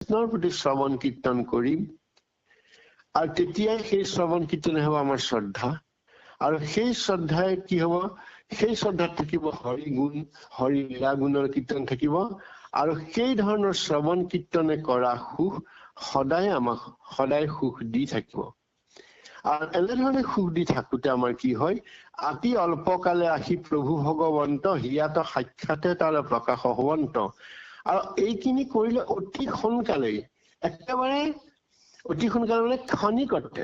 কৃষ্ণৰ প্ৰতি শ্ৰৱণ কীৰ্তন কৰিম আৰু তেতিয়াই সেই শ্ৰৱণ কীৰ্তনে হ'ব আমাৰ শ্ৰদ্ধা আৰু সেই শ্ৰদ্ধাই কি হ'ব সেই শ্ৰদ্ধাত থাকিব হৰি গুণ হৰি লীলা গুণৰ কীৰ্তন থাকিব আৰু সেই ধৰণৰ শ্ৰৱণ কীৰ্তনে কৰা সুখ সদায় আমাক সদায় সুখ দি থাকিব আৰু এনেধৰণে সুখ দি থাকোতে আমাৰ কি হয় অতি অল্পকালে আহি প্ৰভু ভগৱন্ত হিয়াত সাক্ষাতে তাৰ প্ৰকাশ হৱন্ত আৰু এইখিনি কৰিলে অতি সোনকালে একেবাৰে অতি সোনকালে মানে ক্ষণিকতে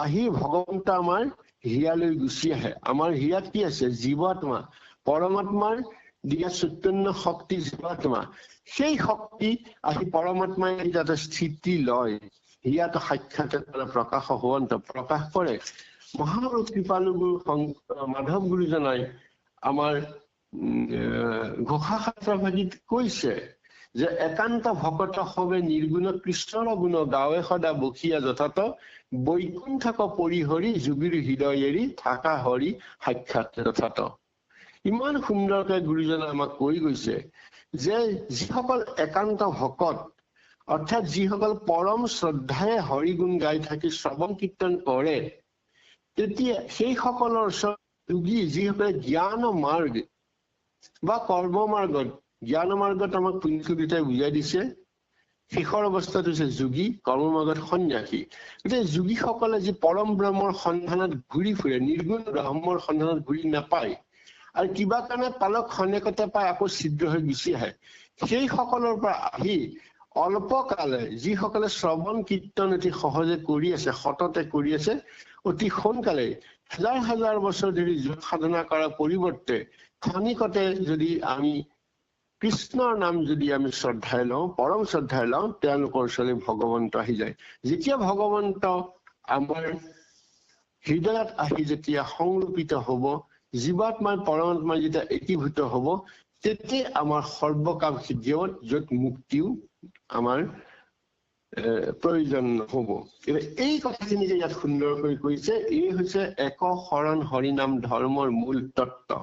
আহি ভগৱন্ত আমাৰ হিয়ালৈ গুচি আহে আমাৰ হিয়াত কি আছে জীৱাত্মা পৰমাত্মাৰ দিয়া চৈতন্য শক্তি জীৱাত্মা সেই শক্তি আহি পৰমাত্মাই যাতে স্থিতি লয় হিয়াত সাক্ষাতে প্ৰকাশ হৱন্ত প্ৰকাশ কৰে মহাপুৰুষ কৃপালু গুৰু মাধৱ গুৰুজনাই আমাৰ ঘোষা শাস্ত্ৰভাগীত কৈছে যে একান্ত ভকত হবে নিৰ্গুণ কৃষ্ণৰ গুণ গাৱে সদা বসিয়া যথাত বৈকুণ্ঠক পৰিহৰি যোগীৰ হৃদয় এৰি থাকা হৰি সাক্ষাৎ যথাত ইমান সুন্দৰকৈ গুৰুজনে আমাক কৈ গৈছে যে যিসকল একান্ত ভকত অৰ্থাৎ যিসকল পৰম শ্ৰদ্ধাৰে হৰি গুণ গাই থাকি শ্ৰৱণ কীৰ্তন কৰে তেতিয়া সেই সকলৰ ওচৰত যোগী যিসকলে জ্ঞান মাৰ্গ বা কৰ্ম মাৰ্গত জ্ঞান মাৰ্গত আমাক পুণ্যকবিতাই বুজাই দিছে শেষৰ অৱস্থাত হৈছে যোগী কৰ্ম মাৰ্গত সন্ন্যাসী গতিকে যোগীসকলে যি পৰম ব্ৰহ্মৰ সন্ধানত ঘূৰি ফুৰে নিৰ্গুণ ব্ৰহ্মৰ সন্ধানত ঘূৰি নাপায় আৰু কিবা কাৰণে পালক খনেকতে পাই আকৌ ছিদ্ৰ হৈ গুচি আহে সেই সকলৰ পৰা আহি অল্পকালে যিসকলে শ্ৰৱণ কীৰ্তন অতি সহজে কৰি আছে সততে কৰি আছে অতি সোনকালে হাজাৰ হাজাৰ বছৰ ধৰি যোগ সাধনা কৰাৰ পৰিৱৰ্তে ক্ষণিকতে যদি আমি কৃষ্ণৰ নাম যদি আমি শ্ৰদ্ধাই লওঁ পৰম শ্ৰদ্ধাই লওঁ তেওঁলোকৰ ওচৰলৈ ভগৱন্ত আহি যায় যেতিয়া ভগৱন্ত আমাৰ হৃদয়ত আহি যেতিয়া সংৰূপিত হ'ব জীৱাত্মাই পৰমাত্মাই যেতিয়া একীভূত হ'ব তেতিয়া আমাৰ সৰ্বকাম সিদ্ধি হ'ব য'ত মুক্তিও আমাৰ প্ৰয়োজন নহ'ব এই কথাখিনি যে ইয়াত সুন্দৰকৈ কৈছে এই হৈছে এক শৰণ হৰিনাম ধৰ্মৰ মূল তত্ত্ব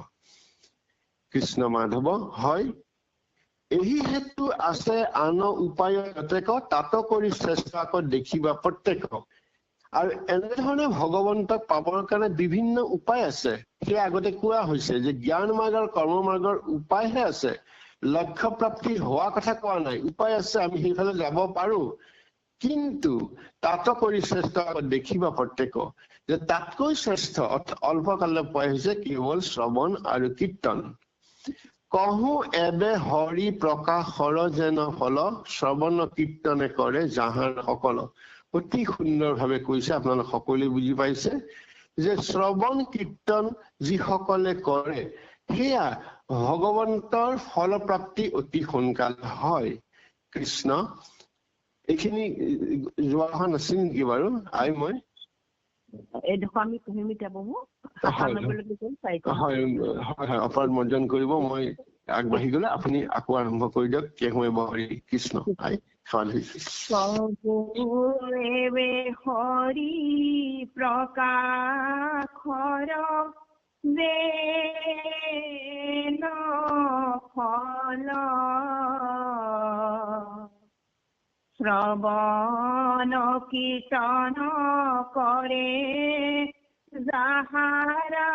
কৃষ্ণ মাধৱ হয় এই হেতু আছে আন উপায় প্ৰত্যেক তাত কৰি চেষ্টা আকৌ দেখিবা প্ৰত্যেক আৰু এনেধৰণে ভগৱন্তক পাবৰ কাৰণে বিভিন্ন উপায় আছে সেই আগতে কোৱা হৈছে যে জ্ঞান মাৰ্গৰ কৰ্ম মাৰ্গৰ উপায়হে আছে লক্ষ্য প্ৰাপ্তি হোৱা কথা কোৱা নাই উপায় আছে আমি সেইফালে যাব পাৰো কিন্তু তাত কৰি শ্ৰেষ্ঠ দেখিবা প্ৰত্যেক যে তাতকৈ শ্ৰেষ্ঠ অল্পকালে পোৱা হৈছে কেৱল শ্ৰৱণ আৰু কীৰ্তন কহো এবে হৰি প্ৰকাশৰ যেন ফল শ্ৰৱণ কীৰ্তনে কৰে যাহাৰ সকল অতি সুন্দৰভাৱে কৈছে আপোনালোক সকলোৱে বুজি পাইছে যে শ্ৰৱণ কীৰ্তন যিসকলে কৰে সেয়া ভগৱন্তৰ ফলপ্ৰাপ্তি অতি সোনকালে হয় কৃষ্ণ এইখিনি যোৱা হোৱা নাছিল নেকি বাৰু মই অপৰাধ মৰ্জন কৰিব মই আগবাঢ়ি গলে আপুনি আকৌ আৰম্ভ কৰি দিয়ক কে সময় হৰি কৃষ্ণ আই হৰি প্ৰকাশৰ যেন ফল শ্ৰৱণ কীৰ্তন কৰে যাহাৰা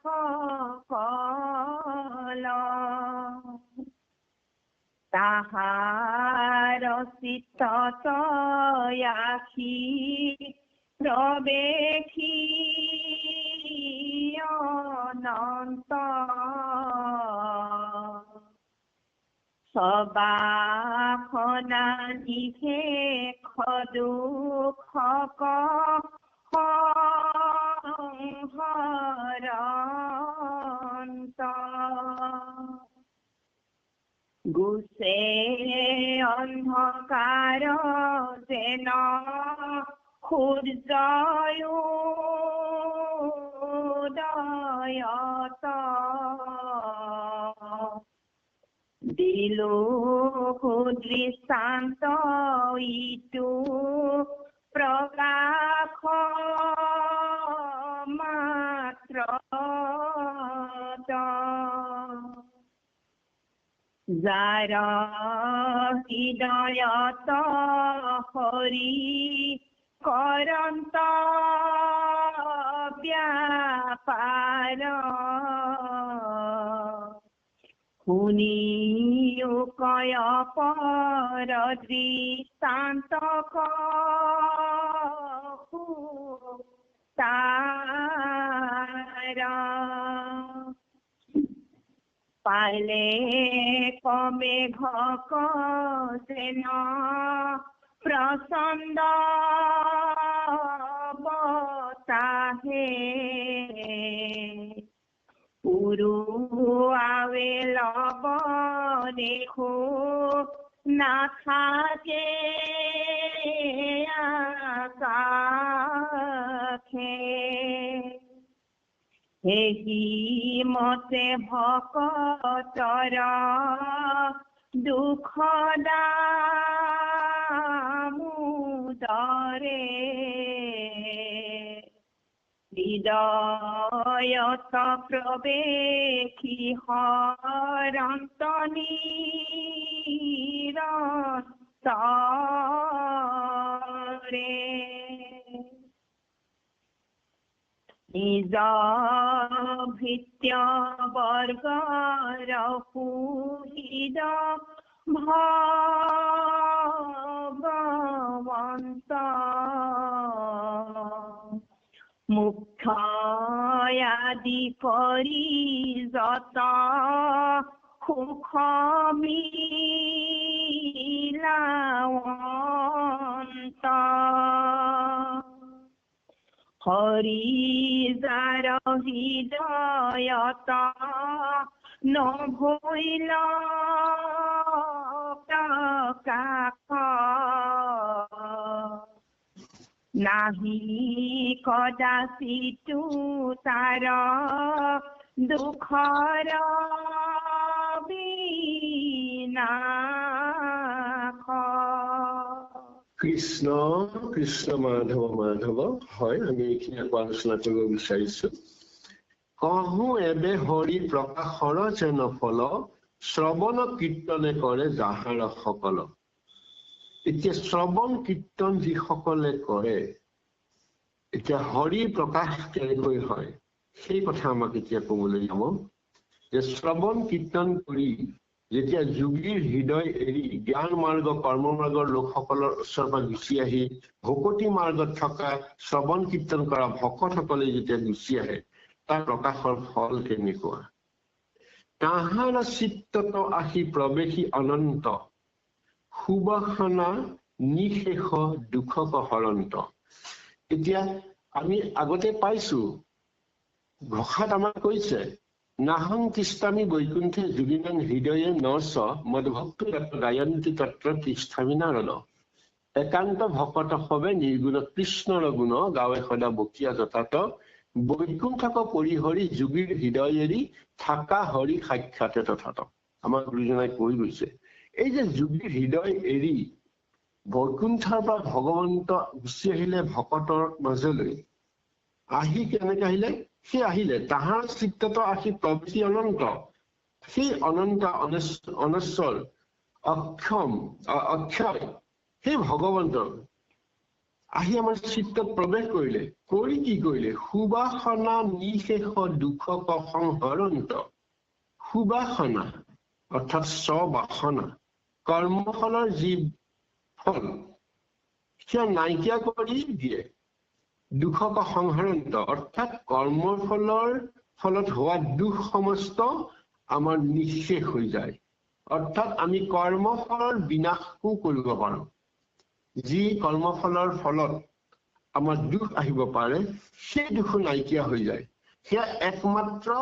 সকল তাহাৰ চিত্তত আখি প্ৰৱেশী অনন্ত সবাখনা নিশেষ দুখ সংহৰন্ত গুছে অন্ধকাৰ যেন সূৰ্যোদয়ত দিলো দৃষ্টান্ত ইটো প্ৰকাশ মাত্ৰ যাৰ হৃদয়ত হৰি কৰন্ত ব্যাপাৰ শুনিও কয় পৰ দৃষ্টান্ত তাৰা পালে কমে ঘক যেন প্ৰচণ্ড বতাহে উৰুৱাৱে লব দেখো নাথাকে আকাশে সেই মতে ভকতৰ দুখ দামোদৰে হৃদয়ত প্ৰৱেশী হৰন্ত নিৰন্তৰে নিজ ভৃত্য বৰ্গৰ সুহৃদ ভগৱন্ত মুখ্য আদি কৰি যত সুখ মিলাৱন্ত হৰি যাৰ হৃদয়ত নভৈল প্ৰকাশ নাহি কদাচিতো তাৰ দুখৰ বিনাশ কৃষ্ণ কৃষ্ণ মাধৱ মাধৱ হয় আমি এইখিনি আকৌ আলোচনা কৰিব বিচাৰিছো কহো এবে হৰি প্ৰকাশৰ যেন ফল শ্ৰৱণ কীৰ্তনে কৰে যাহাৰ সকল এতিয়া শ্ৰৱণ কীৰ্তন যিসকলে কৰে এতিয়া হৰি প্ৰকাশ কেনেকৈ হয় সেই কথা আমাক এতিয়া ক'বলৈ যাব যে শ্ৰৱণ কীৰ্তন কৰি যেতিয়া যোগীৰ হৃদয় এৰি জ্ঞান মাৰ্গ কৰ্ম মাৰ্গৰ লোকসকলৰ ওচৰৰ পৰা গুচি আহি ভকতি মাৰ্গত থকা শ্ৰৱণ কীৰ্তন কৰা ভকতসকলে যেতিয়া গুচি আহে তাৰ প্ৰকাশৰ ফল কেনেকুৱা তাহাৰ চিত্তত আহি প্ৰৱেশী অনন্ত সুবাসনা নিশেষ দুখক হৰন্ত এতিয়া আমি আগতে পাইছো ঘোষাত আমাক কৈছে নাহং তিষ্ঠামি বৈকুণ্ঠে যোগিনাং হৃদয়ে নচ মদভক্ত গায়ন্তী তত্র তিষ্ঠামি নাৰদ একান্ত ভকত হবে নিৰ্গুণ কৃষ্ণৰ গুণ গাৱে সদা বকিয়া যথাত বৈকুণ্ঠক পৰিহৰি যোগীৰ হৃদয় এৰি থাকা হৰি সাক্ষাতে তথাত আমাৰ গুৰুজনাই কৈ গৈছে এই যে যোগীৰ হৃদয় এৰি বৈকুণ্ঠৰ পৰা ভগৱন্ত গুচি আহিলে ভকতৰ মাজলৈ আহি কেনেকে আহিলে সেই আহিলে তাহাৰ চিত্তত আহি প্ৰৱেশী অনন্ত সেই অনন্ত অনশ্বৰ অক্ষয় সেই ভগৱন্ত আহি আমাৰ চিত্তত প্ৰৱেশ কৰিলে কৰি কি কৰিলে সুবাসনা নিশেষ দুখক সংহৰন্ত সুবাসনা অৰ্থাৎ স্ববাসনা কৰ্মফলৰ যি ফল সেয়া নাইকিয়া কৰি দিয়ে দুখক সংহৰন্ত অৰ্থাৎ কৰ্মৰ ফলত হোৱা দুখ সমস্ত আমাৰ নিঃশেষ হৈ যায় অৰ্থাৎ আমি কৰ্মফলৰ বিনাশও কৰিব পাৰো যি কৰ্মফলৰ ফলত আমাৰ দুখ আহিব পাৰে সেই দুখ নাইকিয়া হৈ যায় সেয়া একমাত্ৰ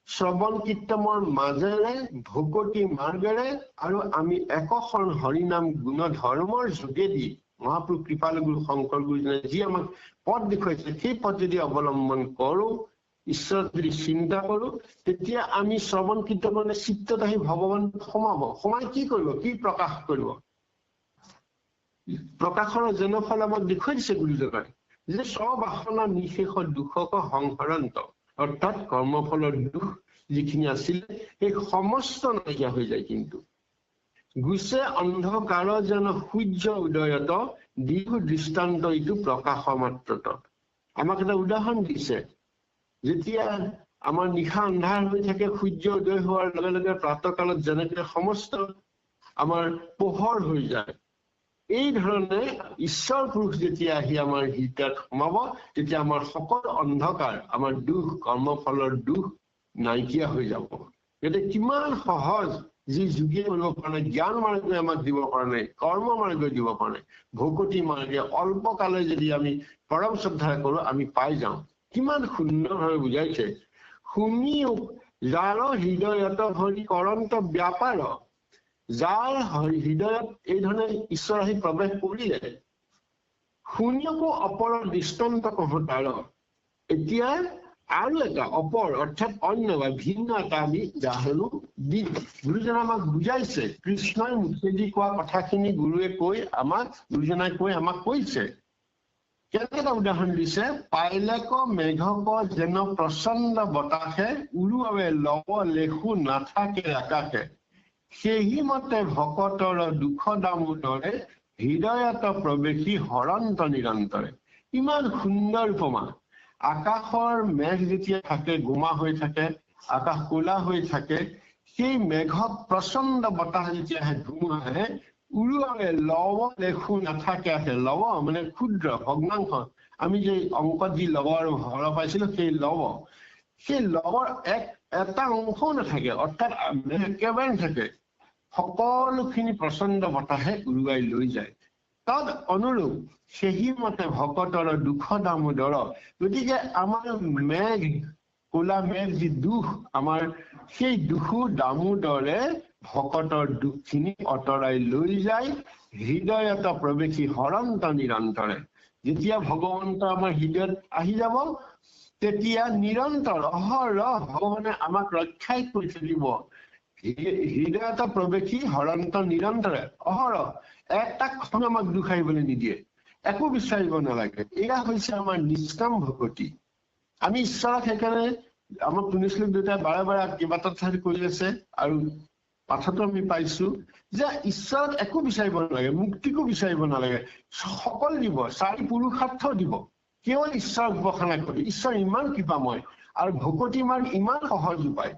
শ্ৰৱণ কীৰ্তনৰ মাজেৰে ভকতি মাৰ্গেৰে আৰু আমি একশৰণ হৰিনাম গুণ ধৰ্মৰ যোগেদি মহাপুৰুষ কৃপালু গুৰু শংকৰ গুৰুজনে যি আমাক পথ দেখুৱাইছে সেই পথ যদি অৱলম্বন কৰো ঈশ্বৰ যদি চিন্তা কৰো তেতিয়া আমি শ্ৰৱণ কীৰ্তনে চিত্তত আহি ভগৱান সোমাই কি কৰিব কি প্ৰকাশ কৰিব প্ৰকাশৰ জনফল আমাক দেখুৱাই দিছে গুৰুজনাই যে স্ববাসনা নিশেষ দুখক সংহৰন্ত অৰ্থাৎ কৰ্মফলৰ দুখ যিখিনি আছিলে সেই সমস্ত নাইকিয়া হৈ যায়। কিন্তু গুছে অন্ধকাৰ যেন সূৰ্য উদয়ত দীঘ দৃষ্টান্ত ইটো প্ৰকাশ মাত্ৰত। আমাক এটা উদাহৰণ দিছে, যেতিয়া আমাৰ নিশা আন্ধাৰ হৈ থাকে, সূৰ্য উদয় হোৱাৰ লগে লগে প্ৰাতঃকালত যেনেকৈ সমস্ত আমাৰ পোহৰ হৈ যায়, এই ধৰণে ঈশ্বৰ পুৰুষ যেতিয়া আহি আমাৰ হৃদয়ত সোমাব, তেতিয়া আমাৰ সকলো অন্ধকাৰ, আমাৰ দুখ, কৰ্মফলৰ দুখ নাইকিয়া হৈ যাব। গতিকে কিমান সহজ, যি যোগে কৰিব পৰা নাই, জ্ঞান মাৰ্গে আমাক দিব পৰা নাই, কৰ্ম মাৰ্গে দিব পৰা নাই, ভকতি মাৰ্গে অল্পকালে যদি আমি পৰম শ্ৰদ্ধা কৰো, আমি পাই যাওঁ। কিমান সুন্দৰভাৱে বুজাইছে। শুনিও যাৰ হৃদয়ত হৰি কৰন্ত ব্যাপাৰ, যাৰ হৃদয়ত এই ধৰণে ঈশ্বৰ আহি প্ৰৱেশ কৰিলে, শুনিও অপৰ দৃষ্টান্ত কহো তাৰ। এতিয়া আৰু এটা অপৰ অৰ্থাৎ অন্য বা ভিন্ন এটা আমি উদাহৰণো দিম। গুৰুজনে আমাক বুজাইছে, কৃষ্ণই মুখেদি কোৱা কথাখিনি গুৰুৱে কৈ আমাক, গুৰুজনাই কৈ আমাক কৈছে। কেনেটা উদাহৰণ দিছে, পাইলেক মেঘক যেন প্ৰচণ্ড বতাহে উৰুৱাবে লব লেখু নাথাকে আকাশে, সেই মতে ভকতৰ দুখ দামোদৰে হৃদয়ত প্ৰৱেশী হৰন্ত নিৰন্তৰে। ইমান সুন্দৰ উপমা। আকাশৰ মেঘ যেতিয়া থাকে, গোমা হৈ থাকে, আকাশ কোলা হৈ থাকে, সেই মেঘক প্ৰচণ্ড বতাহ যেতিয়া আহে, ধুমুহা আহে, উৰুৱাবে লব লেখু নাথাকে আহে। লব মানে ক্ষুদ্ৰ ভগ্নাংশ, আমি যে অংকত যি লব আৰু হৰ পাইছিলো, সেই লব, সেই লবৰ এটা অংশও নাথাকে, অৰ্থাৎ একেবাৰে নাথাকে, সকলোখিনি প্ৰচণ্ড বতাহে উৰুৱাই লৈ যায়। তদ অনুৰূপ সেই মতে ভকতৰ দুখ দামোদৰ। গতিকে আমাৰ মেঘ, কোলা মেঘ যি দুখ আমাৰ, সেই দুখ দামোদৰে ভকতৰ দুখখিনি অতৰাই লৈ যায়, হৃদয়ত প্ৰৱেশী হৰন্ত নিৰন্তৰে। যেতিয়া ভগৱন্ত আমাৰ হৃদয়ত আহি যাব, তেতিয়া নিৰন্তৰ অহৰহ ভগৱানে আমাক ৰক্ষাই কৰি থাকিব। হৃদয়ত প্ৰৱেশী হৰন্ত নিৰন্তৰে, অহৰহ এটা ক্ষণ আমাক দুখ আহিবলৈ নিদিয়ে, একো বিচাৰিব নালাগে। এয়া হৈছে আমাৰ নিষ্কাম ভকতি। আমি ঈশ্বৰক সেইকাৰণে, আমাক শুনিছিলো দেউতাই বাৰে বাৰে কেইবাটাও ঠাইত কৈ আছে, আৰু পাঠতো আমি পাইছো যে ঈশ্বৰক একো বিচাৰিব নালাগে, মুক্তিকো বিচাৰিব নালাগে, সকলো দিব, 4 পুৰুষাৰ্থ দিব, কেৱল ঈশ্বৰক উপাসনা কৰি। ঈশ্বৰ ইমান কৃপাময় আৰু ভকতি মাৰ্গ ইমান সহজ উপায়,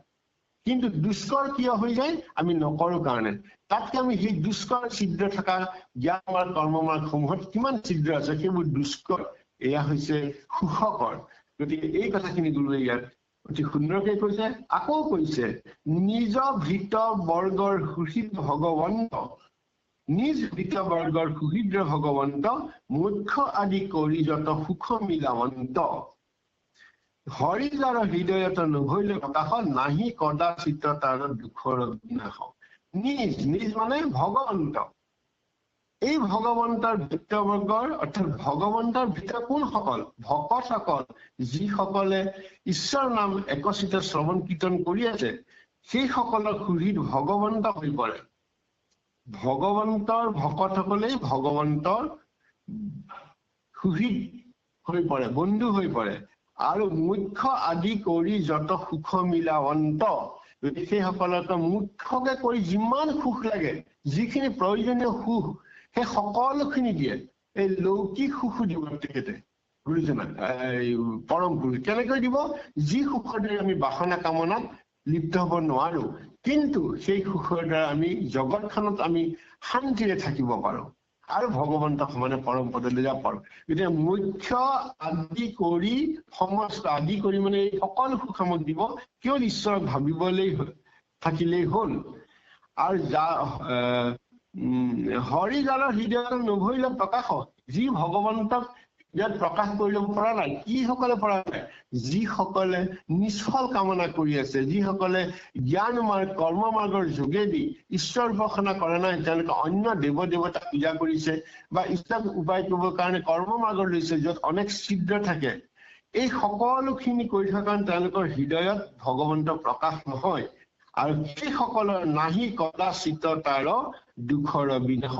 কিন্তু দুষ্কৰ কিয় হৈ যায়, আমি নকৰো কাৰণে। তাতকে আমি সেই দুষ্কৰ ছিদ্ৰ থকা জ্ঞান মাৰ্গ, কৰ্ম মাৰ্গসমূহত কিমান ছিদ্ৰ আছে, সেইবোৰ দুষ্কৰ, এয়া হৈছে সুখকৰ। গতিকে এই কথাখিনি গুৰুৱে ইয়াত অতি সুন্দৰকে কৈছে। আকৌ কৈছে, নিজ ভৃত বৰ্গৰ সুহৃদ ভগৱন্ত, নিজ ভৃত বৰ্গৰ সুহৃদ ভগৱন্ত, মুখ্য আদি কৰি যত সুখ মিলাৱন্ত। হৰি যাৰ হৃদয়ত নভৈলে প্ৰকাশ, নাহি কদাচিত তাৰ দুখৰ বিনাশ। নিজ, নিজ মানে ভগৱন্ত। এই ভগৱন্তৰ ভৃত্যবৰ্গৰ, অৰ্থাৎ ভগৱন্তৰ ভৃত্য কোনসকল? ভকতসকল, যিসকলে ঈশ্বৰ নাম একচিত শ্ৰৱণ কীৰ্তন কৰি আছে, সেইসকলৰ সুহৃদ ভগৱন্ত হৈ পৰে। ভগৱন্তৰ ভকতসকলেই ভগৱন্তৰ সুহৃদ হৈ পৰে, বন্ধু হৈ পৰে। আৰু মুখ্য আদি কৰি যত সুখ মিলাৱন্ত, গতিকে সেইসকলক মুখ্যকে কৰি যিমান সুখ লাগে, যিখিনি প্ৰয়োজনীয় সুখ, সেই সকলোখিনি দিয়ে। এই লৌকিক সুখো দিব তেখেতে, গুৰুজনাক, পৰম পুৰুষ কেনেকৈ দিব? যি সুখৰ দ্বাৰা আমি বাসনা কামনাত লিপ্ত হব নোৱাৰো, কিন্তু সেই সুখৰ দ্বাৰা আমি জগতখনত আমি শান্তিৰে থাকিব পাৰো আৰু ভগৱন্তক সমানে পৰম পদলৈ যাব পাৰো। গতিকে মুখ্য আদি কৰি, সমস্ত আদি কৰি মানে এই সকলো সুখ আমাক দিব, কেৱল ঈশ্বৰক ভাবিবলৈ থাকিলেই হ'ল। আৰু হৰি যাৰ হৃদয়ত নভৈলে প্ৰকাশ, যি ভগৱন্তক ইয়াত প্ৰকাশ কৰিব পৰা নাই, কিসকলে পৰা নাই? যিসকলে নিষ্ফল কামনা কৰি আছে, যিসকলে জ্ঞান মাৰ্গ, কৰ্ম মাৰ্গৰ যোগেদি ঈশ্বৰ উপাসনা কৰা নাই, তেওঁলোকে অন্য দেৱ দেৱতা পূজা কৰিছে বা ঈশ্বৰক উপায় কৰিবৰ কাৰণে কৰ্ম মাৰ্গ লৈছে, য'ত অনেক ছিদ্ৰ থাকে। এই সকলোখিনি কৰি থকা কাৰণে তেওঁলোকৰ হৃদয়ত ভগৱন্ত প্ৰকাশ নহয়, আৰু সেইসকলৰ নাহি কদাচিত তাৰ দুখৰ বিনাশ।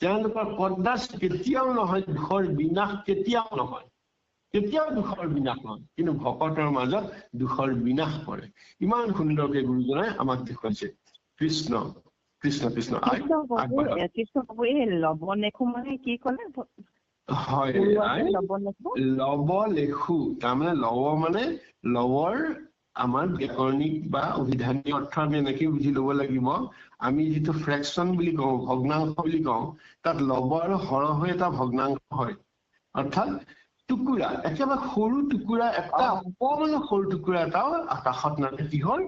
তেওঁলোকৰ কদাচিত কেতিয়াও নহয়, দুখৰ বিনাশ কেতিয়াও নহয়। তেতিয়াও দুখৰ বিনাশ নহয়, কিন্তু ভকতৰ মাজত দুখৰ বিনাশ কৰে। ইমান সুন্দৰকে গুৰুজনাই আমাক দেখুৱাইছে। কৃষ্ণ কৃষ্ণ কৃষ্ণ। কৃষ্ণ বাবু এই লৱলেখু মানে কি ক'লে? হয়, লৱলেখু তাৰমানে লৱ মানে লৱৰ আমাৰ ব্যাকৰণিক বা অভিধানিক অৰ্থ আমি এনেকে বুজি ল'ব লাগিব। আমি যিটো ফ্ৰেকশ্যন বুলি কওঁ, ভগ্নাংশ বুলি কওঁ, তাত লৱ আৰু হৰহ এটা ভগ্নাংশ হয়। অৰ্থাৎ টুকুৰা, একেবাৰে সৰু টুকুৰা এটা, অকণমান সৰু টুকুৰা এটাও আকাশত নাথাকে। কি হ'ল?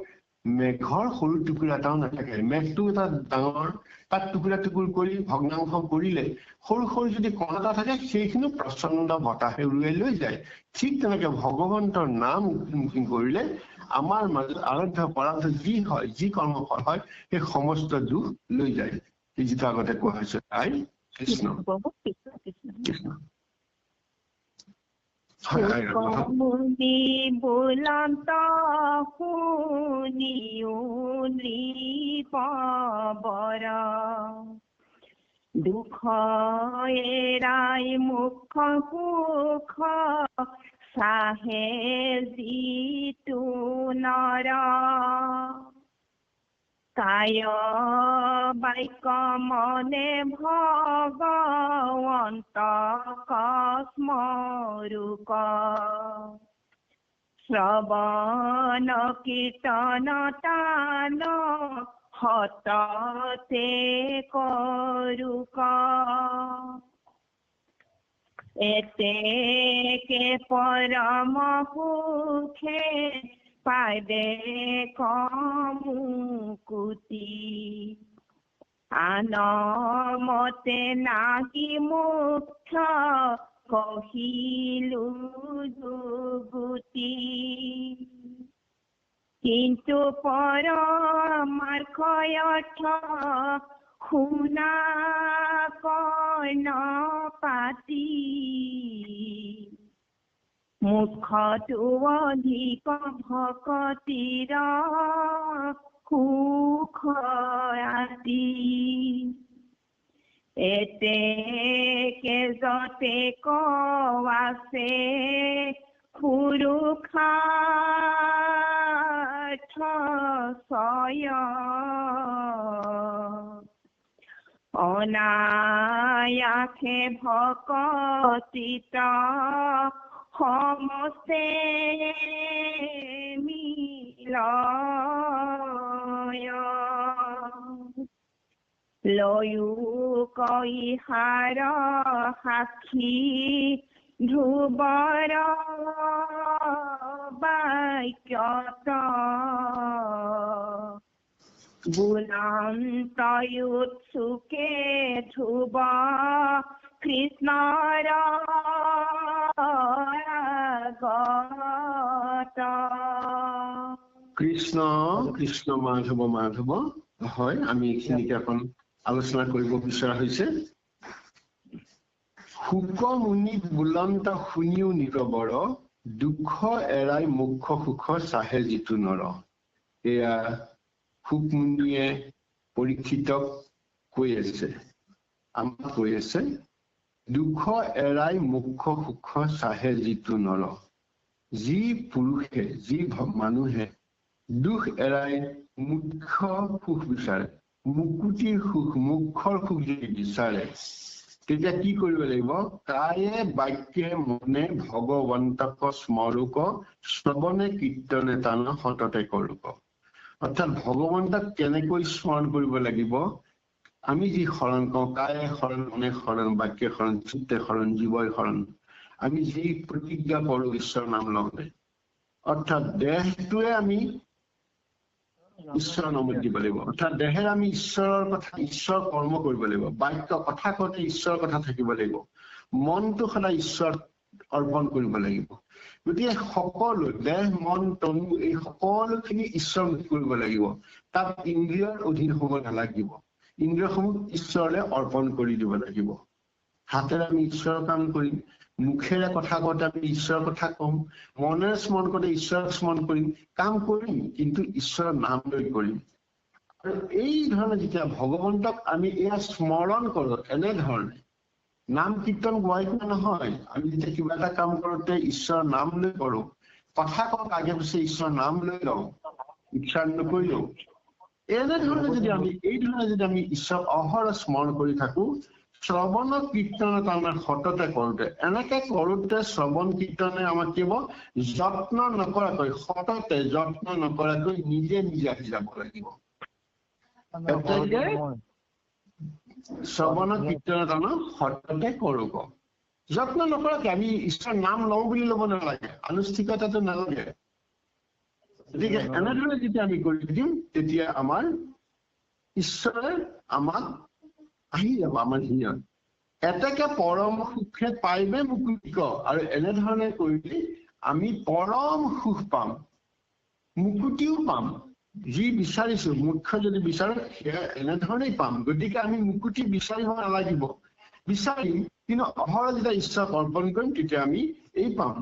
মেঘৰ সৰু টুকুৰা এটাও নাথাকে। মেঘটো এটা ডাঙৰ, তাক টুকুৰা টুকুৰ কৰি ভগ্নাংশ কৰিলে সৰু সৰু যদি কণ এটা থাকে, সেইখিনি প্ৰচণ্ড বতাহে উৰুৱাই লৈ যায়। ঠিক তেনেকে ভগৱন্তৰ নাম মুখী কৰিলে আমাৰ মাজত আৰাধ্য পৰাধ যি হয়, যি কৰ্মফল হয়, সেই সমস্ত দুখ লৈ যায়। যিটো আগতে কোৱা হৈছে তাই কৃষ্ণ কৃষ্ণ। মুনি বুলন্ত শুনিও নৃপবৰ, দুখ এৰাই মুখ সুখ চাহে যিটো নৰ, কায় বাক্য মনে ভগৱন্ত স্মৰুক, শ্ৰৱণ কীৰ্তন তান সততে কৰোক, এতেকে পৰম সুখে পাইবে কমুকুতি, আন মতে নাহি মুখ্য কহিলো যুগুতি, কিন্তু পৰমাৰ্থ অৰ্থ শুনা কৰ্ণ পাতি, মুখটো অধিক ভকতিৰ সুখ আতি, এতেকে যতে কৱাছে পুৰুষাৰ্থ ছয়, অনায়াসে ভকতিত সমস্তে মিলয়, লয়ো কৈহাৰ সাক্ষী ধ্ৰুৱৰ বাক্যত, গুণান্তয়োৎসুকে ধ্ৰুৱ কৃষ্ণৰ আগত। কৃষ্ণ কৃষ্ণ মাধৱ মাধৱ। হয়, আমি এইখিনিকে অকণ আলোচনা কৰিব বিচৰা হৈছে। শুক মুনি বুলন্ত শুনিও নীৰৱৰ, দুখ এৰাই মুখ্য সুখ চাহে যিটো নৰ। এয়া শুক মুনিয়ে পৰীক্ষিতক কৈ আছে, আমাক কৈ আছে, দুখ এৰাই মুখ্য সুখ চাহে যিটো নৰ। যি পুৰুষে, যি মানুহে দুখ এৰাই মুখ্য সুখ বিচাৰে, মুকুতিৰ সুখ, মুখৰ সুখ যদি বিচাৰে, তেতিয়া কি কৰিব লাগিব? কায়ে বাক্যে মনে ভগৱন্তক স্মৰুক, শ্ৰৱণে কীৰ্তনে তান সততে কৰোক। অৰ্থাৎ ভগৱন্তক কেনেকৈ স্মৰণ কৰিব লাগিব? আমি যি শৰণ কওঁ, কায়ে শৰণ, মনে শৰণ, বাক্যে শৰণ, চিত্তে শৰণ, জীৱই শৰণ, আমি যি প্ৰতিজ্ঞা কৰোঁ ঈশ্বৰৰ নাম লওঁতে, অৰ্থাৎ দেহটোৱে আমি ঈশ্বৰৰ নামত দিব লাগিব। অৰ্থাৎ দেহেৰে আমি ঈশ্বৰৰ কথা, ঈশ্বৰৰ কৰ্ম কৰিব লাগিব। বাক্য কথা কওঁতে ঈশ্বৰৰ কথা থাকিব লাগিব। মনটো সদায় ঈশ্বৰ অৰ্পণ কৰিব লাগিব। গতিকে সকলো দেহ, মন, তনু এই সকলোখিনি ঈশ্বৰমুখী কৰিব লাগিব। তাত ইন্দ্ৰিয়ৰ অধীন হ'ব নালাগিব। ইন্দ্ৰিয়সমূহ ঈশ্বৰলৈ অৰ্পণ কৰি দিব লাগিব। হাতেৰে আমি ঈশ্বৰৰ কাম কৰিম, মুখেৰে কথা কওঁতে আমি ঈশ্বৰৰ কথা কম, মনেৰে স্মৰণ কৰোঁতে ঈশ্বৰক স্মৰণ কৰিম, কাম কৰিম কিন্তু ঈশ্বৰৰ নাম লৈ কৰিম। আৰু এই ধৰণে যেতিয়া ভগৱন্তক আমি এয়া স্মৰণ কৰোঁ, এনেধৰণে নাম কীৰ্তন গোৱাই নহয়, আমি যেতিয়া কিবা এটা কাম কৰোঁতে ঈশ্বৰৰ নাম লৈ কৰোঁ, কথা কওক আগে পিছে ঈশ্বৰৰ নাম লৈ লওঁ, উচ্চাৰণ নকৰিলেও এনেধৰণে যদি আমি ঈশ্বৰক অহৰহ স্মৰণ কৰি থাকো, শ্ৰৱণ কীৰ্তনত আমাৰ সততে কৰোঁতে এনেকে কৰোঁতে শ্ৰৱণ কীৰ্তনে আমাক কি হ'ব, যত্ন নকৰাকৈ সততে যত্ন নকৰাকৈ নিজে নিজে আহি যাব লাগিব। শ্ৰৱণ কীৰ্তনত আমাৰ সততে কৰোঁ, যত্ন নকৰাকৈ আমি ঈশ্বৰৰ নাম লওঁ বুলি ল'ব নালাগে, আনুষ্ঠানিকতাটো নালাগে। গতিকে এনেধৰণে যেতিয়া আমি কৰি দিম তেতিয়া আমাৰ ঈশ্বৰে আমাক আহি যাব আমাৰ হিৰত। এতেকে পৰম সুখে পাইবে মুকুতি ক, আৰু এনেধৰণে কৰিলে আমি পৰম সুখ পাম, মুকুতিও পাম। যি বিচাৰিছো মুখ্য যদি বিচাৰো সেয়া এনেধৰণেই পাম। গতিকে আমি মুকুতি বিচাৰিব নালাগিব, বিচাৰিম কিন্তু অহৰহ যেতিয়া ঈশ্বৰক অৰ্পণ কৰিম তেতিয়া আমি এই পাম।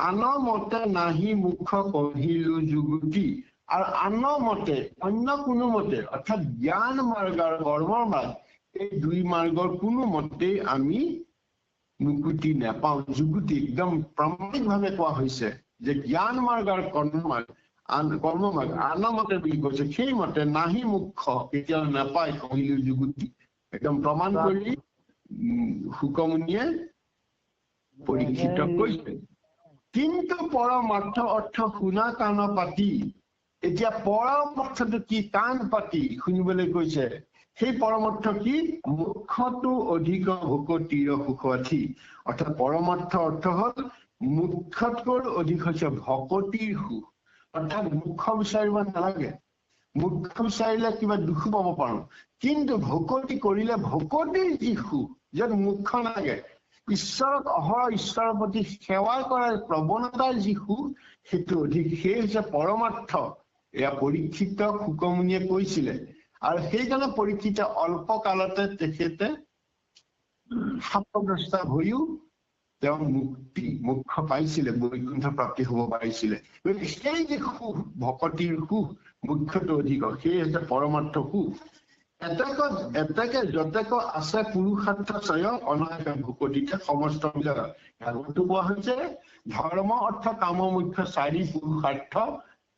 আন মতে নাহি মুখ কহিলো যুগুতি, আৰু আন মতে অন্য কোনো মতে অৰ্থাৎ জ্ঞান মাৰ্গ আৰু কৰ্মৰ মাৰ্গ, এই দুই মাৰ্গৰ কোনো মতেই আমি মুকুতি নাপাওঁ। যুগুতি একদম প্ৰামাণিকভাৱে কোৱা হৈছে যে জ্ঞান মাৰ্গ আৰু কৰ্মমাৰ্গ আন মতে বুলি কৈছে, সেই মতে নাহি মুখ্য কেতিয়াও নাপায় কহিলো যুগুতি, একদম প্ৰমাণ কৰি শুকমুনিয়ে পৰীক্ষিতক কৈছে। কিন্তু পৰমাৰ্থ অৰ্থ শুনা কাণ পাতি, এতিয়া পৰম অৰ্থটো কি কাণ পাতি শুনিবলৈ কৈছে। সেই পৰমাৰ্থ কি, মুখ্যটো অধিক ভকতিৰ সুখী, অৰ্থাৎ পৰমাৰ্থ অৰ্থ হল মুখ্যতকৈ অধিক হৈছে ভকতিৰ সুখ। অৰ্থাৎ মুখ্য বিচাৰিব নালাগে, মুখ্য বিচাৰিলে কিবা দুখ পাব পাৰো, কিন্তু ভকতি কৰিলে ভকতিৰ যি সুখ, য'ত মুখ্য নালাগে, ঈশ্বৰক অহৰহ ঈশ্বৰৰ প্ৰতি সেৱা কৰাৰ প্ৰৱণতাৰ যি সুখ সেইটো অধিক, সেই হৈছে পৰমাৰ্থ। এয়া পৰীক্ষিতক শুকমুনিয়ে কৈছিলে, আৰু সেইকাৰণে পৰীক্ষিত অল্প কালতে তেখেতে শাপগ্ৰস্ত হৈও তেওঁ মুখ্য পাইছিলে, বৈকুণ্ঠ প্ৰাপ্তি হব পাৰিছিলে। গতিকে সেই যে সুখ, ভকতিৰ সুখ মুখ্যটো অধিক, সেই হৈছে পৰমাৰ্থ সুখ। এতেকে যতেক আছে পুৰুষাৰ্থ চয় অনায়ক ভকতিতে সমস্ত মিলয়। ভাগৱতো কোৱা হৈছে ধৰ্ম অৰ্থ কাম মুখ্য চাৰি পুৰুষাৰ্থ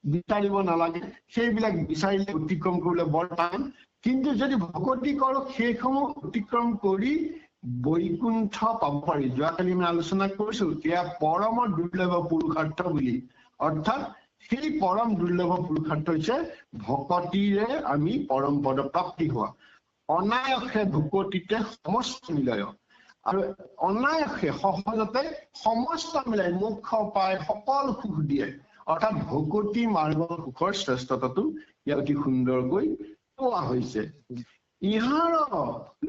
বিচাৰিব নালাগে, সেইবিলাক বিচাৰিলে অতিক্ৰম কৰিলে বৰ টান, কিন্তু যদি ভকতি কৰোঁ সেইসমূহ অতিক্ৰম কৰি বৈকুণ্ঠ পাব পাৰি। যোৱাকালি আমি আলোচনা কৰিছো এয়া পৰম দুৰ্লভ পুৰুষাৰ্থ বুলি, অৰ্থাৎ সেই পৰম দুৰ্লভ পুৰুষাৰ্থ হৈছে ভকতিৰে আমি পৰম পদ প্ৰাপ্তি হোৱা। অনায়সে ভকতিতে সমস্ত মিলয়, আৰু অনায়সে সহজতে সমস্ত মিলাই মুখ্য পায় সকলো সুখ দিয়ে, অৰ্থাৎ ভকতি মাৰ্গৰ সুখৰ শ্ৰেষ্ঠতাটো ইয়াত অতি সুন্দৰকৈ কোৱা হৈছে। ইহাৰ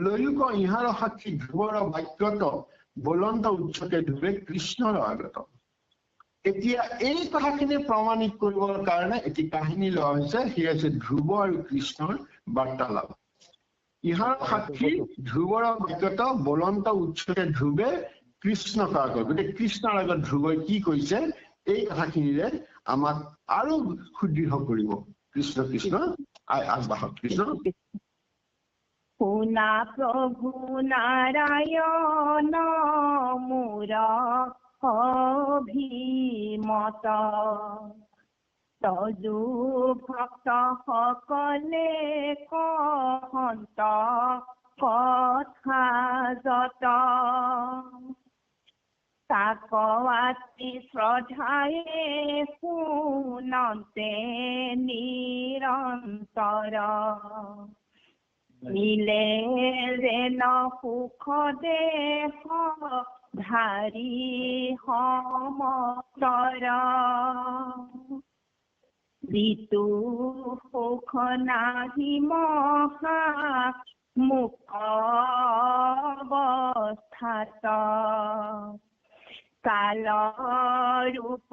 লৈলোক ইহাৰ সাক্ষী ধ্ৰুৱৰ বাক্যত বলন্ত উচ্চকে ধ্ৰুৱে কৃষ্ণৰ আগত। এতিয়া এই কথাখিনি প্ৰমাণিত কৰিবৰ কাৰণে এটি কাহিনী লোৱা হৈছে, সেয়া হৈছে ধ্ৰুৱ আৰু কৃষ্ণৰ বাৰ্তালাপ। ইহাৰ সাক্ষী ধ্ৰুৱৰ বাক্যত বলন্ত উচ্চকে ধ্ৰুৱে কৃষ্ণক আগত। গতিকে কৃষ্ণৰ আগত ধ্ৰুৱই কি কৈছে এই কথাখিনিৰে আমাক আৰু সুদৃঢ় কৰিব। কৃষ্ণ কৃষ্ণ আগবাঢ়ক। কৃষ্ণ। শুনা প্ৰভু নাৰায়ণ মোৰ অভিমত, তজু ভক্ত সকলে কহন্ত কথা যত, তাকৱাতি শ্ৰদ্ধায়ে শুনন্তে নিৰন্তৰ, মিলে যেন সুখ দেহ ধাৰি সমতৰ, যিটো সুখ নাহি মহা মুখ অৱস্থাত, কাল ৰূপ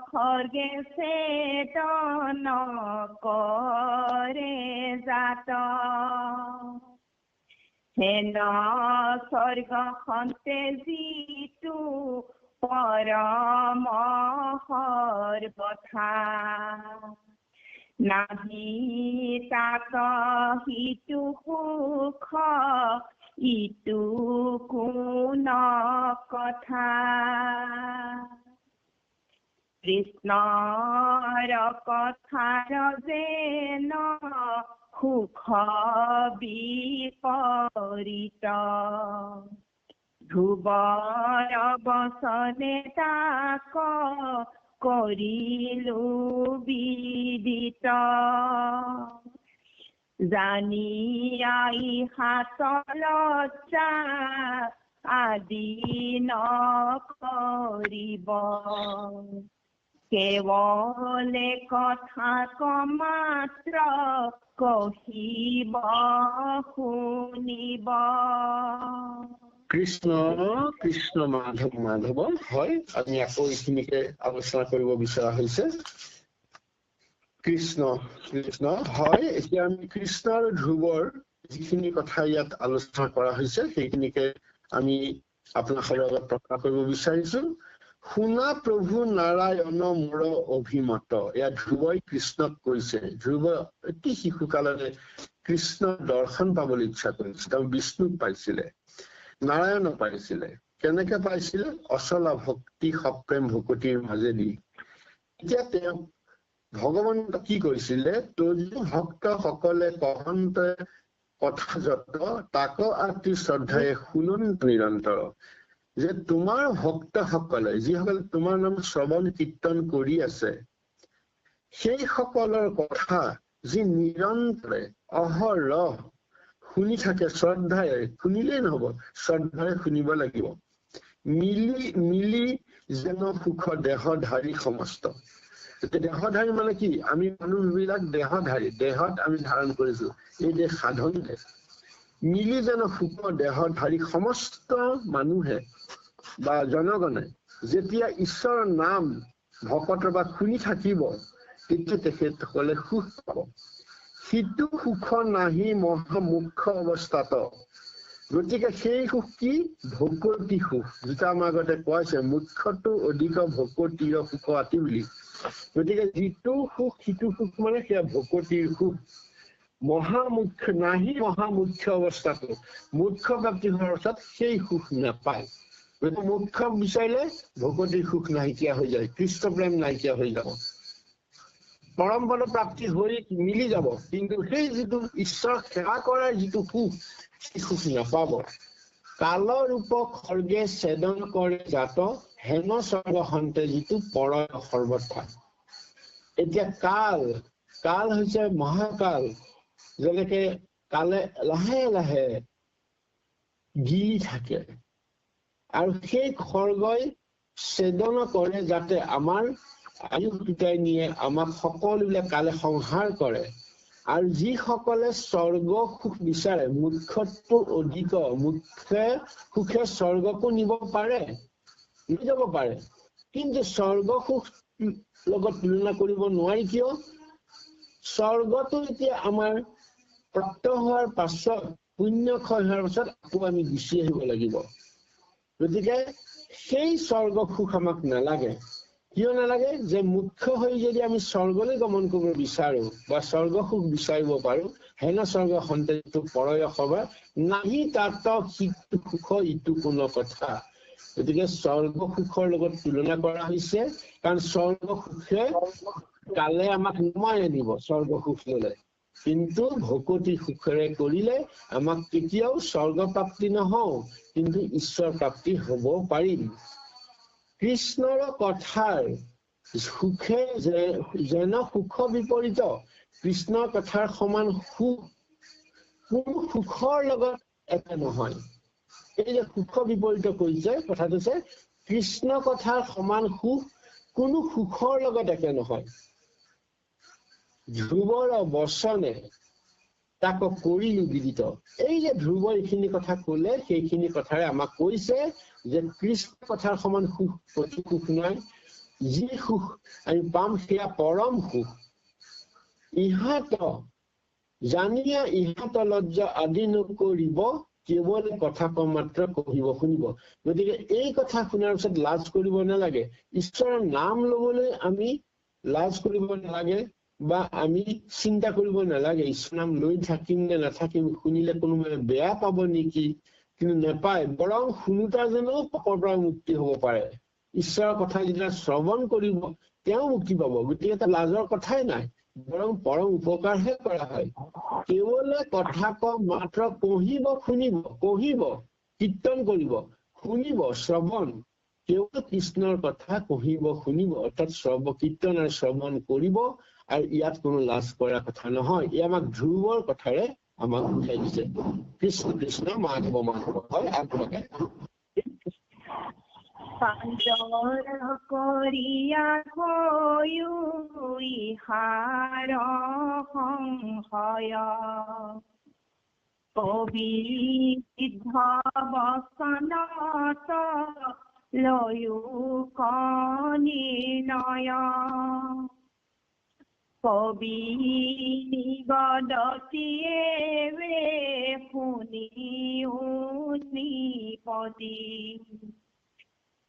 খৰ্গে চেতন কৰে জাত, হেন স্বৰ্গ খন্তে যিটো পৰম সৰ্বথা, নাহি তাক সিটো সুখ ইটো কোন কথা কৃষ্ণৰ কথাৰ যেন সুখ বিপৰীত ধ্ৰুৱৰ বচনে তাক কৰিলো বিদিত জানি আই হাত লজ্জা আদি নকৰিব কেৱলে কথা মাত্ৰ কহিব শুনিব কৃষ্ণ কৃষ্ণ মাধৱ মাধৱ হয় আমি আকৌ এইখিনিকে আলোচনা কৰিব বিচৰা হৈছে কৃষ্ণ কৃষ্ণ হয় এতিয়া আমি কৃষ্ণ আৰু ধ্ৰুৱৰ যিখিনি কথা ইয়াত আলোচনা কৰা হৈছে সেইখিনিকে আমি আপোনালোকৰ লগত প্ৰকাশ কৰিব বিচাৰিছো শুনা প্ৰভু নাৰায়ণ মোৰ অভিমত এয়া ধ্ৰুৱই কৃষ্ণক কৈছে ধ্ৰুৱ অতি শিশুকালতে কৃষ্ণ দৰ্শন পাবলৈ ইচ্ছা কৰিছিল তেওঁ বিষ্ণুক পাইছিলে নাৰায়ণ পাইছিলে কেনেকে পাইছিলে অচলা ভক্তি সপ্ৰেম ভকতিৰ মাজেদি এতিয়া তেওঁ ভগৱান কি কৈছিলে তজু ভক্ত সকলে কহন্তে কথা যত তাক আতি শ্ৰদ্ধায়ে শুনন নিৰন্তৰ যে তোমাৰ ভক্তসকলে যিসকলে তোমাৰ নাম শ্ৰৱণ কীৰ্তন কৰি আছে সেই সকলৰ কথা যি নিৰন্তৰে অহৰহ শুনি থাকে শ্ৰদ্ধাৰে শুনিলেই নহব শ্ৰদ্ধাৰে শুনিব লাগিব মিলি মিলি যেন সুখ দেহধাৰী সমস্ত দেহধাৰী মানে কি আমি মানুহবিলাক দেহধাৰী দেহত আমি ধাৰণ কৰিছো এই দেহ সাধন দেহ মিলি যেন সুখ দেহধাৰী সমস্ত মানুহে বা জনগণে যেতিয়া ঈশ্বৰৰ নাম ভকতৰ বা শুনি থাকিব তেতিয়া তেখেতসকলে সুখ পাব সিটো সুখ নাহি মহা মুখ্য অৱস্থাত গতিকে সেই সুখ কি ভকতি সুখ যিটো আমাৰ আগতে কোৱাইছে মুখ্যটো অধিক ভকতিৰ সুখ আতি বুলি গতিকে যিটো সুখ সিটো সুখ মানে সেয়া ভকতিৰ সুখ মহামুখ্য নাহি মহামুখ্য অৱস্থাটো মুখ্য প্ৰাপ্তি হোৱাৰ অৱস্থাত সেই সুখ নাপায় গতিকে মুখ্য বিচাৰিলে ভকতিৰ সুখ নাইকিয়া হৈ যায় কৃষ্ণ প্ৰেম নাইকিয়া হৈ যাব পৰম পদ প্ৰাপ্তি হৈ মিলি যাব কিন্তু সেই যিটো ঈশ্বৰ সেৱা কৰাৰ যিটো সুখ সেই সুখ নাপাব কালৰ ৰূপ খৰ্গে ছেদন কৰে জাত হেন স্বৰ্গ সন্তে যিটো পৰয় সৰ্বথা এতিয়া কাল কাল হৈছে মহাকাল যেনেকে কালে লাহে লাহে গিলি থাকে আৰু সেই খৰ্গই ছেদন কৰে যাতে আমাৰ আয়ুস লুটাই নিয়ে আমাক সকলোবিলাক কালে সংহাৰ কৰে আৰু যিসকলে স্বৰ্গ সুখ বিচাৰে মুখ্যটো অধিক মুখ্যে সুখে স্বৰ্গকো নিব পাৰে লৈ যাব পাৰে কিন্তু স্বৰ্গ সুখ লগত তুলনা কৰিব নোৱাৰি কিয় স্বৰ্গটো এতিয়া আমাৰ প্ৰাপ্ত হোৱাৰ পাছত পুণ্য ক্ষয় হোৱাৰ পাছত আকৌ আমি গুচি আহিব লাগিব গতিকে সেই স্বৰ্গ সুখ আমাক নালাগে কিয় নালাগে যে মুখ্য হৈ যদি আমি স্বৰ্গলৈ গমন কৰিব বিচাৰো বা স্বৰ্গ সুখ বিচাৰিব পাৰো হেন স্বৰ্গ সন্তেটো পৰয় সভা নাহি তাত সিটো সুখ ইটো কোনো কথা গতিকে স্বৰ্গ সুখৰ লগত তুলনা কৰা হৈছে কাৰণ স্বৰ্গ সুখে কালে আমাক নমাই আনিব স্বৰ্গ সুখ ললে কিন্তু ভকতি সুখেৰে কৰিলে আমাক কেতিয়াও স্বৰ্গ প্ৰাপ্তি নহওঁ কিন্তু ঈশ্বৰ প্ৰাপ্তি হব পাৰিম কৃষ্ণৰ কথাৰ সুখে যেন সুখ বিপৰীত কৃষ্ণৰ কথাৰ সমান সুখ কোনো সুখৰ লগত একে নহয় এই যে সুখ বিপৰীত কৰিছে কথাটো যে কৃষ্ণ কথাৰ সমান সুখ কোনো সুখৰ লগত একে নহয় ধ্ৰুৱৰ বচনে তাক কৰিলো বিদিত এই যে ধ্ৰুৱ এইখিনি কথা কলে সেইখিনি কথাৰে আমাক কৈছে যে কৃষ্ণ কথাৰ সমান সুখ প্ৰতি সুখ নাই যি সুখ আমি পাম সেয়া পৰম সুখ ইহাত জানিয়া ইহাত লজ্জা আদি নকৰিব কেৱল কথা কম মাত্ৰ কহিব শুনিব গতিকে এই কথা শুনাৰ পিছত লাজ কৰিব নালাগে ঈশ্বৰৰ নাম লবলৈ আমি লাজ কৰিব নালাগে বা আমি চিন্তা কৰিব নালাগে ঈশ্বৰ নাম লৈ থাকিম নে নাথাকিম, শুনিলে কোনোবাই বেয়া পাব নেকি, কিন্তু নাপায়, বৰং শুনোতা যেনো পাপৰ পৰা মুক্তি হব পাৰে। ঈশ্বৰৰ কথা যেতিয়া শ্ৰৱণ কৰিব তেওঁ মুক্তি পাব। গতিকে এটা লাজৰ কথাই নাই, বৰং পৰম উপকাৰহে কৰা হয়। কেৱলে কথা কওঁ মাত্ৰ পঢ়িব শুনিব, পঢ়িব কীৰ্তন কৰিব, শুনিব শ্ৰৱণ, কেৱল কৃষ্ণৰ কথা পঢ়িব শুনিব, অৰ্থাৎ কীৰ্তন আৰু শ্ৰৱণ কৰিব। আৰু ইয়াত কোনো লাজ কৰা কথা নহয়, এই আমাক ধ্ৰুৱৰ কথাৰে আমাক বুজাই দিছে। কৃষ্ণ কৃষ্ণ মাধৱ মাধৱ। হয়, আগভাগে পাঞ্জৰ কৰিয়া হৈও ইহাৰ সংশয়, কবি সিদ্ধ বচনত লয়ো নিৰ্ণয়, কবি নিগদতিয়ে শুনিও নিপতি,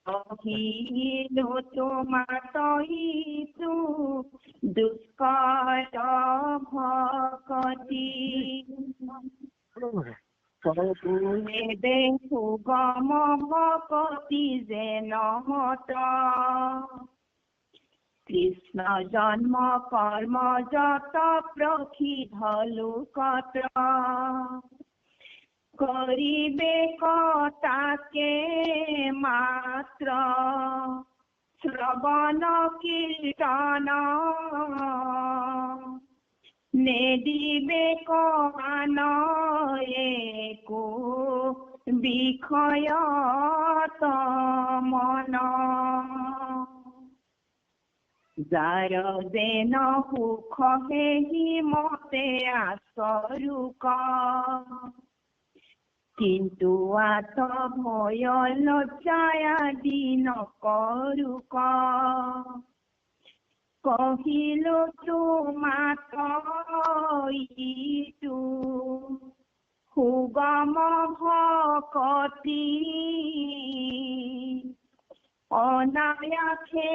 অহিলো তোমাতহিতো দুষ্কৰ ভকতি, দে সুগম ভকতি যেন মত, কৃষ্ণ জন্ম কৰ্ম যত প্ৰসিদ্ধ লোকত, করিবে তাকে মাত্র শ্রবণ কীর্তন, নেদিবে কান একো বিষয়ত মন, যার যেন সুখ হেহি মতে আচৰুক, কিন্তু আত ভয় লজ্জায় আদি নকৰুক, কহিলো তোমাক ইটো সুগম ভকতি, অনায়াসে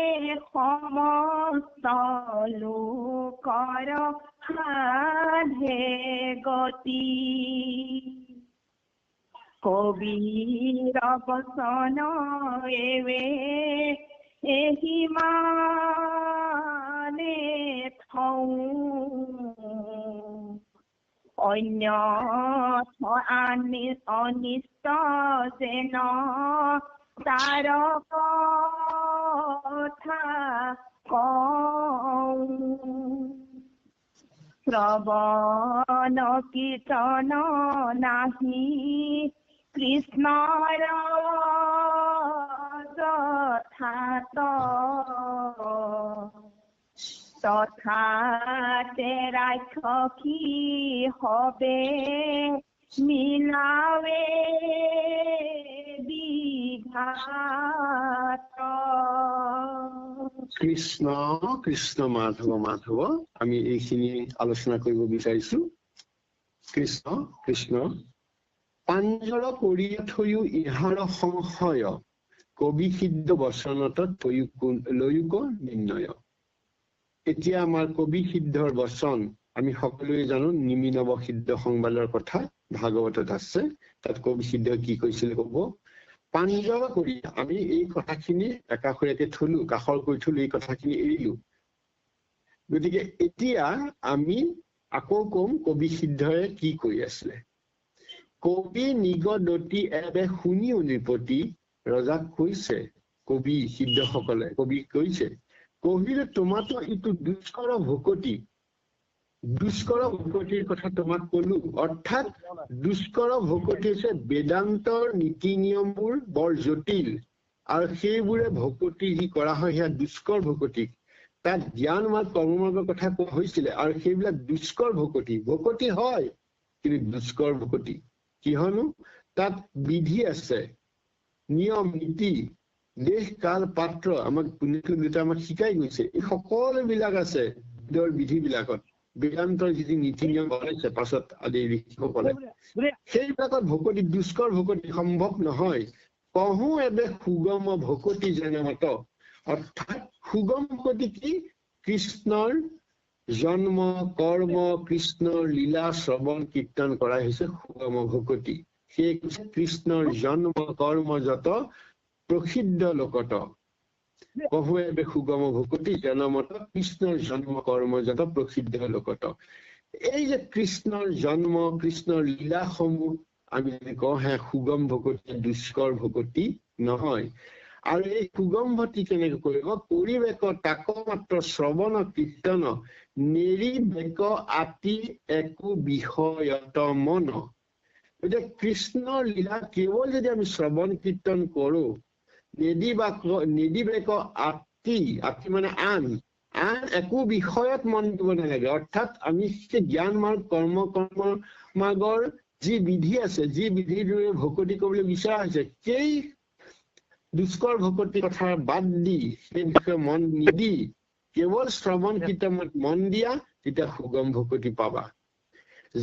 সমস্ত লোকৰ সাধে গতি, কবিৰ বচন এৱে এহি মানে থওঁ, অন্য অনিষ্ট যেন তাৰ কথা কওঁ, শ্ৰৱণ কীৰ্তন নাহি কৃষ্ণৰ যথাত, তথাতে ৰাক্ষসী হবে মিলাবে বিঘাত। কৃষ্ণ কৃষ্ণ মাধৱ মাধৱ, আমি এইখিনি আলোচনা কৰিব বিচাৰিছো। কৃষ্ণ কৃষ্ণ পাঞ্জৰ কৰি থৈও ইহাৰ সংশয়, কবি সিদ্ধ বচনত লয়ুক নিৰ্ণয়। এতিয়া আমাৰ কবি সিদ্ধৰ বচন আমি সকলোৱে জানো, নিমিনৱ সিদ্ধ সংবাদৰ কথা ভাগৱতত আছে। তাত কবি সিদ্ধ কি কৈছিলে কব, পাঞ্জৰ কৰি আমি এই কথাখিনি একাষৰীয়াকে থলো, কাষৰ কৰি থলো, এই কথাখিনি এৰিলো। গতিকে এতিয়া আমি আকৌ কম কবি সিদ্ধৰে কি কৰি আছিলে। কবি নিগদতি এবে শুনিও নৃপতি, ৰজাক কৈছে কবি সিদ্ধসকলে, কবি কৈছে, কহিলে তোমাতো ইটো দুষ্কৰ ভকতি, দুষ্কৰ ভকতিৰ কথা তোমাক কলো। অৰ্থাৎ দুষ্কৰ ভকতি হৈছে বেদান্তৰ নীতি নিয়মবোৰ বৰ জটিল, আৰু সেইবোৰে ভকতি যি কৰা হয় সেয়া দুষ্কৰ ভকতি। তাত জ্ঞান মাৰ্গ কৰ্মমাৰ্গৰ কথা কোৱা হৈছিলে, আৰু সেইবিলাক দুষ্কৰ ভকতি। ভকতি হয় কিন্তু দুষ্কৰ ভকতি। কিয়নো তাত বিধি আছে, নিয়ম নীতি, দেশ কাল পাত্ৰ, আমাক পুণ্যদেৱতাই আমাক শিকাই গৈছে। এই সকলোবিলাক আছে বিধি বিলাকত, বেদান্তৰ যি নীতি নিয়ম বনাইছে পাছত আদি ঋষিসকলে, সেইবিলাকত ভকতি দুষ্কৰ ভকতি সম্ভৱ নহয়। কহো এবে সুগম ভকতি যেনে মত, অৰ্থাৎ সুগম ভকতি কি, কৃষ্ণৰ জন্ম কৰ্ম কৃষ্ণৰ লীলা শ্ৰৱণ কীৰ্তন কৰা হৈছে সুগম ভকতি। সেই কৃষ্ণৰ জন্ম কৰ্ম যত প্ৰসিদ্ধ লোকত কহুৱে সুগম ভকতি জনমত কৃষ্ণৰ জন্ম কৰ্ম যত প্ৰসিদ্ধ লোকত। এই যে কৃষ্ণৰ জন্ম কৃষ্ণৰ লীলাসমূহ আমি যদি কওঁ হে সুগম ভকতি দুষ্কৰ ভকতি নহয়। আৰু এই সুগম ভক্তি কেনেকে কৰিব? পৰিবেক তাক মাত্ৰ শ্ৰৱণ কীৰ্তন নিৰিবেক আতি একো বিষয়ত মন। গতিকে কৃষ্ণৰ লীলা কেৱল যদি আমি শ্ৰৱণ কীৰ্তন কৰো, নিদিবেক আতি মানে আন একো বিষয়ত মন দিব নালাগে। অৰ্থাৎ আমি জ্ঞান মাৰ্গ কৰ্ম মাৰ্গৰ যি বিধি আছে, যি বিধিৰ দৰে ভকতি কৰিবলৈ বিচৰা হৈছে, সেই দুষ্কৰ ভকতিৰ কথা বাদ দি সেই বিষয়ে মন নিদি কেৱল শ্ৰৱণ কীৰ্তনত মন দিয়া, তেতিয়া সুগম ভকতি পাবা।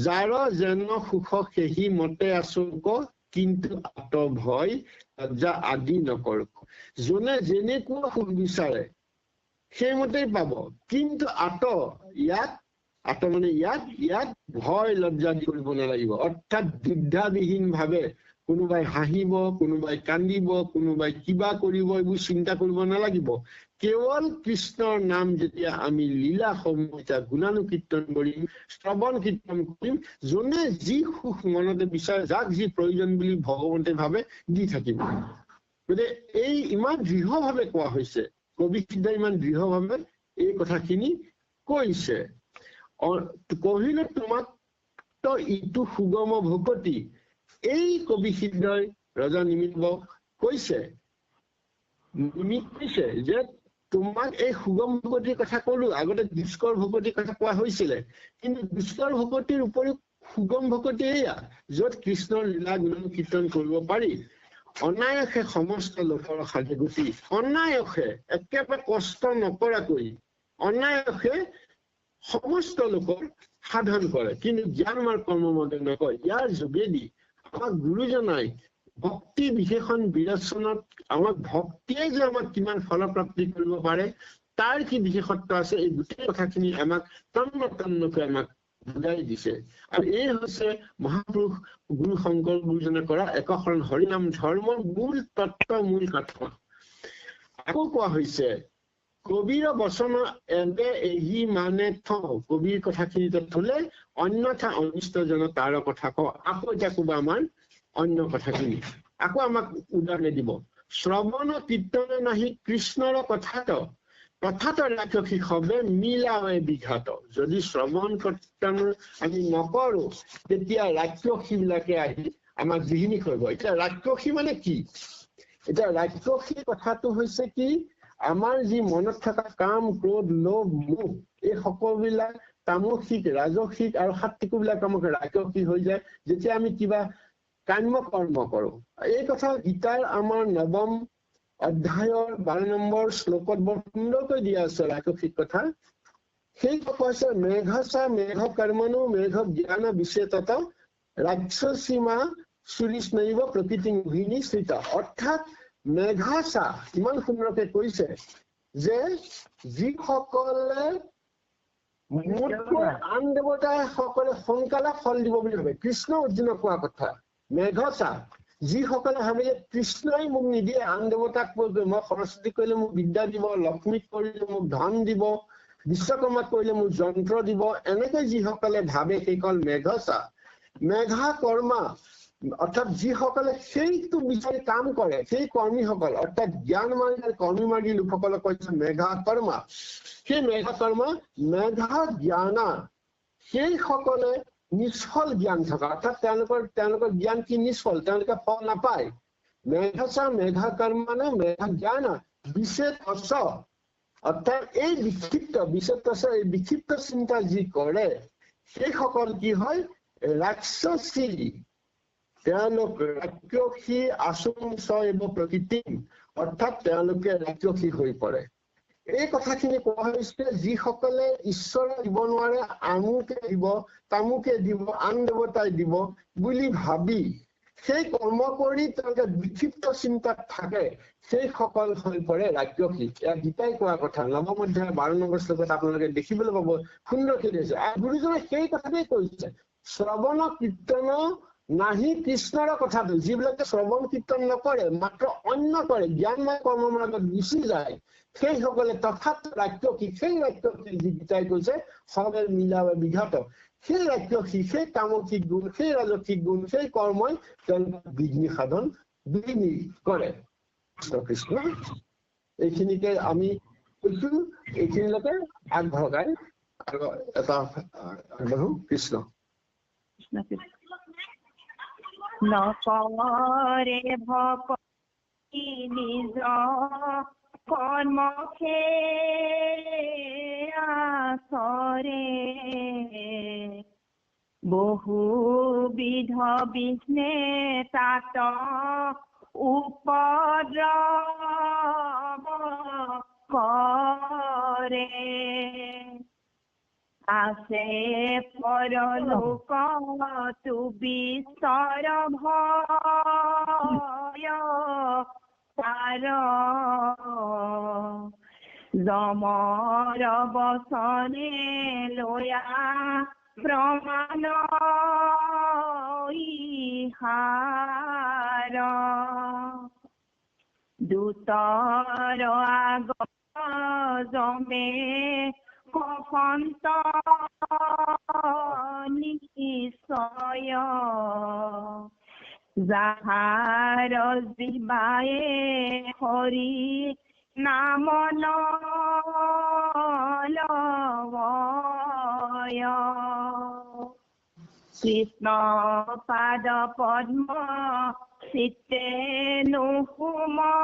যাৰ যেন সুখ সেহি মতে আচুক, কিন্তু আত ভয় লজ্জা আদি নকৰ। যোনে যেনেকুৱা সুখ বিচাৰে সেইমতেই পাব, কিন্তু ইয়াত মানে ইয়াত ভয় লজ্জা কৰিব নালাগিব। অৰ্থাৎ দ্বিধাবিহীন ভাৱে কোনোবাই হাঁহিব, কোনোবাই কান্দিব, কোনোবাই কিবা কৰিব, এইবোৰ চিন্তা কৰিব নালাগিব। কেৱল কৃষ্ণৰ নাম যেতিয়া আমি লীলাসমূহ এতিয়া গুণানুকীৰ্তন কৰিম, শ্ৰৱণ কীৰ্তন কৰিম, যোনে যি সুখ মনতে বিচাৰে, যাক যি প্ৰয়োজন বুলি ভগৱন্তে ভাৱে দি থাকিব। গতিকে এই ইমান দৃঢ়ভাৱে কোৱা হৈছে, কবি সিদ্ধই ইমান দৃঢ়ভাৱে এই কথাখিনি কৈছে। কহিলে তোমাক তো ইটো সুগম ভকতি, এই কবি সিদ্ধই ৰজা নিমিত্ত কৈছে যে তোমাক এই সুগম ভকতিৰ কথা কলো। আগতে দুষ্কৰ ভকতিৰ কথা কোৱা হৈছিলে, কিন্তু দুষ্কৰ ভকতিৰ উপৰিও সুগম ভকতি এয়া যত কৃষ্ণৰ লীলা গুণ কীৰ্তন কৰিব পাৰি। অনায়াসে সমস্ত লোকৰ সাধে গতি, অনায়াসে একেবাৰে কষ্ট নকৰাকৈ অনায়াসে সমস্ত লোকৰ সাধন কৰে, কিন্তু জ্ঞান মাৰ্গ কৰ্ম মতে নকয়। ইয়াৰ যোগেদি আমাক গুৰুজনাই ভক্তি বিশেষণ বিৰচনত আমাক ভক্তিয়ে যে আমাক কিমান ফলপ্ৰাপ্তি কৰিব পাৰে, তাৰ কি বিশেষত্ব আছে, এই গোটেই কথাখিনি আমাক তন্নকৈ আমাক বুজাই দিছে। আৰু এই হৈছে মহাপুৰুষ গুৰু শংকৰ গুৰুজনে কৰা একশৰণ হৰিনাম ধৰ্মৰ মূল তত্ত্ব, মূল কথা। আকৌ কোৱা হৈছে কবিৰ বচন এবে এহি মানে থওঁ, কবিৰ কথাখিনি থলে অন্যথা অনিষ্টজন তাৰ কথা কওঁ। আকৌ এতিয়া কবা আমাৰ অন্য কথাখিনি, আকৌ আমাক উদাহৰণ দিব। শ্ৰৱণ কীৰ্তনে নাহি কৃষ্ণৰ কথাত ৰাক্ষসী সবে মিলাৱে বিঘাত। যদি শ্ৰৱণ কীৰ্তন আমি নকৰো, তেতিয়া ৰাক্ষসী বিলাকে আহি আমাক বিহিনী কৰিব। এতিয়া ৰাক্ষসী মানে কি? এতিয়া ৰাক্ষসী কথাটো হৈছে কি, আমাৰ যি মনত থকা কাম ক্ৰোধ লোভ মোহ, এই সকলোবিলাক তামসিক ৰাজসিক আৰু সাত্বিক বিলাক আমাক ৰাক্ষসী হৈ যায় যেতিয়া আমি কিবা কাম্য কৰ্ম কৰো। এই কথা গীতাৰ আমাৰ ৯ম অধ্যায়ৰ 12 নম্বৰ শ্লোকত বৰ সুন্দৰকৈ দিয়া আছে ৰাক্ষসিক কথা। সেই কৈছে মেঘসা মেঘ কৰ্মণো মেঘ জ্ঞান বিশেষত ৰাক্ষসীমা সুৰিস্নৈব প্ৰকৃতি মোহিনী স্থিত। অৰ্থাৎ মেঘসা ইমান সুন্দৰকে কৈছে যে যিসকলে মোতকৈ আন দেৱতাই সকলে সোনকালে ফল দিব বুলি ভাবে, কৃষ্ণ অৰ্জুনক কোৱা কথা। মেঘসা যিসকলে ভাবে যে কৃষ্ণই মোক নিদিয়ে, আন দেৱতাক মই সৰস্বতী কৰিলে মোক বিদ্যা দিব, লক্ষ্মীক কৰিলে মোক ধন দিব, বিশ্বকৰ্মাক কৰিলে মোক যন্ত্ৰ দিব, এনেকে যিসকলে ভাবে সেইসকল মেঘসা। মেঘা কৰ্মা অৰ্থাৎ যিসকলে সেইটো বিচাৰি কাম কৰে, সেই কৰ্মীসকল অৰ্থাৎ জ্ঞান মাৰ্গী কৰ্মী মাৰ্গী লোকসকলক কৈছে মেঘা কৰ্মা। সেই মেঘা কৰ্মা মেঘা জ্ঞানা, সেইসকলে নিষ্ফল জ্ঞান থকা, অৰ্থাৎ তেওঁলোকৰ জ্ঞান কি নিষ্ফল, তেওঁলোকে ফল নাপায়। মেঘসা মেঘা কৰ্মানে মেঘা জ্ঞানা বিশেষ অৰ্থাৎ এই বিক্ষিপ্ত চিন্তা যি কৰে সেইসকল কি হয় ৰাক্ষসী। তেওঁলোক ৰাক্ষসী আচুংস এবং প্ৰকৃতি, অৰ্থাৎ তেওঁলোকে ৰাক্ষসী হৈ পৰে। এই কথাখিনি কোৱা হৈছে যিসকলে ঈশ্বৰে দিব নোৱাৰে, আমুকে দিব তামুকে দিব আন দেৱতাই দিব বুলি ভাবি সেই কৰ্ম কৰি তেওঁলোকে বিক্ষিপ্ত চিন্তাত থাকে, সেইসকল হৈ পৰে ৰাক্ষসী। এয়া গীতাই কোৱা কথা, 9ম অধ্যায় 12 নম্বৰ শ্লোকত আপোনালোকে দেখিবলৈ পাব, সুন্দৰকে দিছে। আৰু গুৰুজনে সেই কথাতেই কৈছে, শ্ৰৱণ কীৰ্তন নাহি কৃষ্ণৰ কথাটো। যিবিলাকে শ্ৰৱণ কীৰ্তন নকৰে, মাত্ৰ অন্য কৰে, জ্ঞানময় কৰ্মৰ মাজত গুচি যায়, সেইসকলে তথাৎ ৰাক্ষসী। সেই ৰাক্ষসী যি গীতাই কৈছে সবে মিলাব বিঘাত, সেই ৰাক্ষসী, সেই তামসিক গুণ, সেই ৰাজসিক গুণ, সেই কৰ্মই তেওঁলোকে বিঘ্নি সাধন বিঘ্নি কৰে। কৃষ্ণ এইখিনিকে আমি কৈছো, এইখিনিলৈকে আগভগাই আৰু এটা আগবাঢ়ো। কৃষ্ণ নকৰে ভকতি নিজ কৰ্মকে আচৰে, বহুবিধ বিঘ্নে তাত উপদ্ৰৱ কৰে, আছে পৰলোকতু বিস্তৰ ভয় তাৰ, যমৰ বচনে লয়া প্ৰমাণ ইহাৰ, দূতৰ আগত যমে কফন্ত নিশ্চয়, যাহাৰ জিবায়ে হৰি নাম লয়, কৃষ্ণ পাদ পদ্ম চিত্তে নুসুমৰে,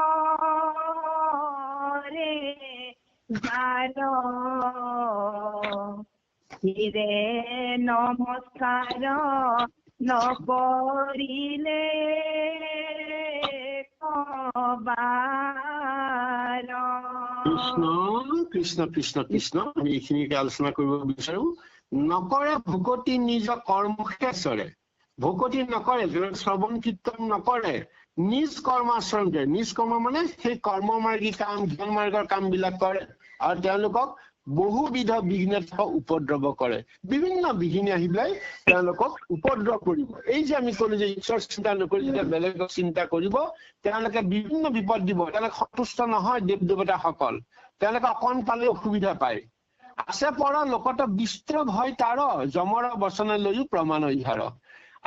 যাৰ শিৰে নমস্কাৰ নকৰিলে কবাৰ। কৃষ্ণ কৃষ্ণ কৃষ্ণ কৃষ্ণ। আমি এইখিনিকে আলোচনা কৰিব বিচাৰো। নকৰে ভকতি নিজ কৰ্মক্ষেত্ৰৰে, ভকতি নকৰে, শ্ৰৱণ কীৰ্তন নকৰে, নিজ কৰ্মাচৰণ কৰে। নিজ কৰ্ম মানে সেই কৰ্মমাৰ্গী কাম, জ্ঞান মাৰ্গৰ কাম বিলাক কৰে, আৰু তেওঁলোকক বহুবিধ বিঘ্নে উপদ্ৰৱ কৰে। বিভিন্ন বিঘিনি আহি পেলাই তেওঁলোকক উপদ্ৰৱ কৰিব। এই যে আমি কলো যে ঈশ্বৰ চিন্তা নকৰি যেতিয়া বেলেগক চিন্তা কৰিব, তেওঁলোকে বিভিন্ন বিপদ দিব। তেওঁলোকে সন্তুষ্ট নহয় দেৱ দেৱতাসকল, তেওঁলোকে অকণ পালে অসুবিধা পায়। আছে পৰ লোকত বিস্তৰ ভয় তাৰ, যমৰ বচনে লৈও প্ৰমাণ ইহাৰ।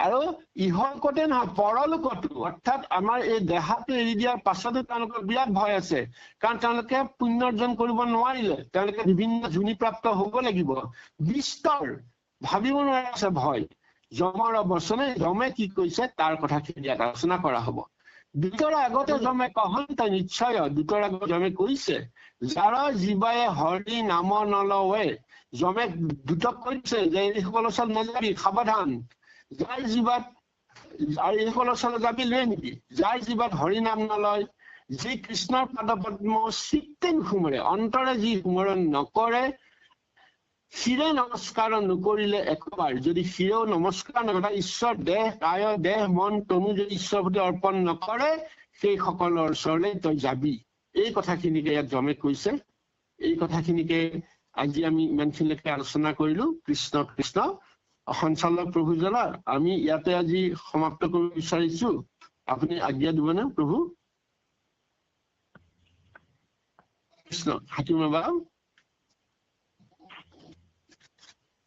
আৰু ইহলোকতে নহয়, পৰলোকতো, অৰ্থাৎ আমাৰ এই দেহাটো এৰি দিয়াৰ পাছতো তেওঁলোকৰ বিৰাট ভয় আছে, কাৰণ তেওঁলোকে পুণ্য অৰ্জন কৰিব নোৱাৰিলে, তেওঁলোকে বিভিন্ন যোনিপ্ৰাপ্ত হব লাগিব। বিস্তৰ ভাবিব নোৱাৰা আছে ভয়। যমৰ বচনে, যমে কি কৈছে তাৰ কথাখিনি ইয়াত আলোচনা কৰা হব। দূতৰ আগতে যমে কহন্ত নিশ্চয়, দূতৰ আগত যমে কৈছে, যাৰ জীৱায়ে হৰি নাম নলৱে। যমে দূতক কৈছে যে এইসকলৰ ওচৰত নাযাবি, সাৱধান। যাৰ জীৱাত, আৰু এইসকলৰ ওচৰত যাবি লৈ নেকি, যাৰ জীৱাত হৰি নাম নলয়, যি কৃষ্ণৰ পাদপদ্ম চিত্তে নুসুমৰে, অন্তৰে যি সুমৰণ নকৰে, শিৰে নমস্কাৰ নকৰিলে একবাৰ। যদি শিৰেও নমস্কাৰ নকৰে, ঈশ্বৰ দেহ কায় দেহ মন তনু যদি ঈশ্বৰৰ প্ৰতি অৰ্পণ নকৰে, সেই সকলৰ ওচৰলৈ তই যাবি। এই কথাখিনিকে ইয়াত যমে কৈছে। এই কথাখিনিকে আজি আমি ইমানখিনিলৈকে আলোচনা কৰিলো। কৃষ্ণ কৃষ্ণ। সঞ্চালক প্ৰভুজনা, আমি ইয়াতে আজি সমাপ্ত কৰিব বিচাৰিছো। আপুনি আজ্ঞা দিবনে প্ৰভু? কৃষ্ণ। হাকিম বাবা,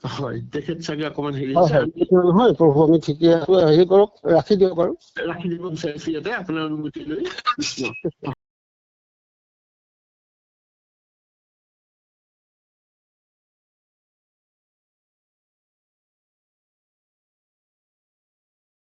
হয়, তেখেত চাগে অকমান হেৰি নহয় প্ৰভু, আমি ঠিকে আছো, হেৰি কৰক, ৰাখি দিয়ক আৰু। ৰাখি দিব বিচাৰিছো ইয়াতে আপোনাৰ অনুমতি লৈ। কৃষ্ণ।